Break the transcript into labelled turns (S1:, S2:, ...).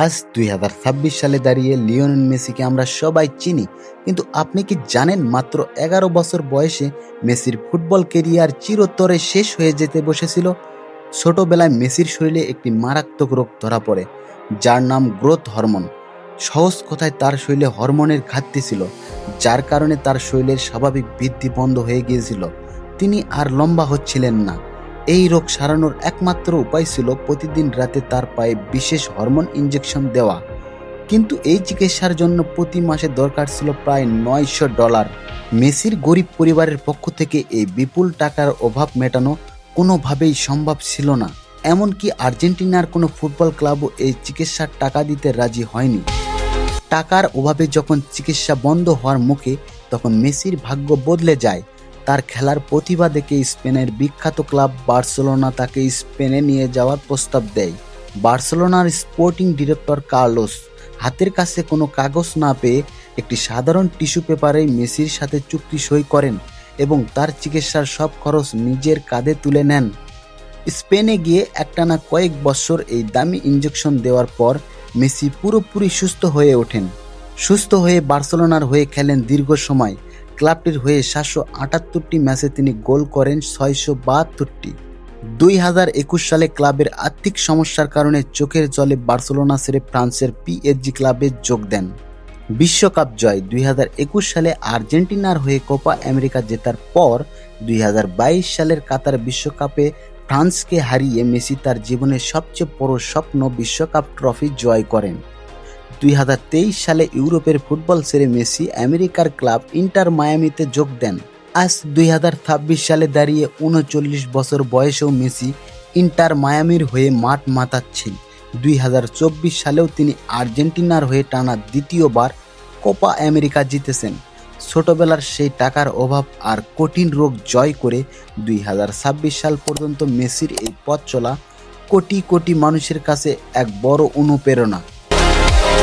S1: আজ ২০২৬ সালে দাঁড়িয়ে লিওনেল মেসিকে আমরা সবাই চিনি, কিন্তু আপনি কি জানেন মাত্র ১১ বছর বয়সে মেসির ফুটবল কেরিয়ার চিরতরে শেষ হয়ে যেতে বসেছিল। ছোটবেলায় মেসির শরীরে একটি মারাত্মক রোগ ধরা পড়ে, যার নাম গ্রোথ হরমোন। সহজ কথায় তার শরীরে হরমোনের ঘাটতি ছিল, যার কারণে তার শরীরের স্বাভাবিক বৃদ্ধি বন্ধ হয়ে গিয়েছিল। তিনি আর লম্বা হচ্ছিলেন না। এই রোগ সারানোর একমাত্র উপায় ছিল প্রতিদিন রাতে তার পায়ে বিশেষ হরমোন ইনজেকশন দেওয়া। কিন্তু এই চিকিৎসার জন্য প্রতি মাসে দরকার ছিল প্রায় $৯০০। মেসির গরিব পরিবারের পক্ষ থেকে এই বিপুল টাকার অভাব মেটানো কোনোভাবেই সম্ভব ছিল না। এমনকি আর্জেন্টিনার কোনো ফুটবল ক্লাবও এই চিকিৎসার টাকা দিতে রাজি হয়নি। টাকার অভাবে যখন চিকিৎসা বন্ধ হওয়ার মুখে, তখন মেসির ভাগ্য বদলে যায়। তার খেলার প্রতিভা দেখে স্পেনের বিখ্যাত ক্লাব বার্সেলোনা তাকে স্পেনে নিয়ে যাওয়ার প্রস্তাব দেয়। বার্সেলোনার স্পোর্টিং ডিরেক্টর কার্লোস হাতের কাছে কোনো কাগজ না পেয়ে একটি সাধারণ টিস্যু পেপারে মেসির সাথে চুক্তি সই করেন এবং তার চিকিৎসার সব খরচ নিজের কাঁধে তুলে নেন। স্পেনে গিয়ে একটানা কয়েক বছর এই দামি ইনজেকশন দেওয়ার পর মেসি পুরোপুরি সুস্থ হয়ে ওঠেন। সুস্থ হয়ে বার্সেলোনার হয়ে খেলেন দীর্ঘ সময়। ক্লাবটির হয়ে ৭৭৮টি ম্যাচে তিনি গোল করেন ৬৭২টি। ২০২১ সালে ক্লাবের আর্থিক সমস্যার কারণে চোখের জলে বার্সেলোনা ছেড়ে ফ্রান্সের পিএসজি ক্লাবে যোগ দেন। বিশ্বকাপ জয় ২০২১ সালে আর্জেন্টিনার হয়ে কোপা আমেরিকা জেতার পর ২০২২ সালের কাতার বিশ্বকাপে ফ্রান্সকে হারিয়ে মেসি তার জীবনের সবচেয়ে বড় স্বপ্ন বিশ্বকাপ ট্রফি জয় করেন। ২০২৩ সালে ইউরোপের ফুটবল ছেড়ে মেসি আমেরিকার ক্লাব ইন্টার মায়ামিতে যোগ দেন। আজ ২০২৬ সালে দাঁড়িয়ে ৩৯ বছর বয়সেও মেসি ইন্টার মায়ামির হয়ে মাঠ মাতাচ্ছেন। ২০২৪ সালেও তিনি আর্জেন্টিনার হয়ে টানা দ্বিতীয়বার কোপা আমেরিকা জিতেছেন। ছোটবেলার সেই টাকার অভাব আর কঠিন রোগ জয় করে ২০২৬ সাল পর্যন্ত মেসির এই পথ চলা কোটি কোটি মানুষের কাছে এক বড় অনুপ্রেরণা।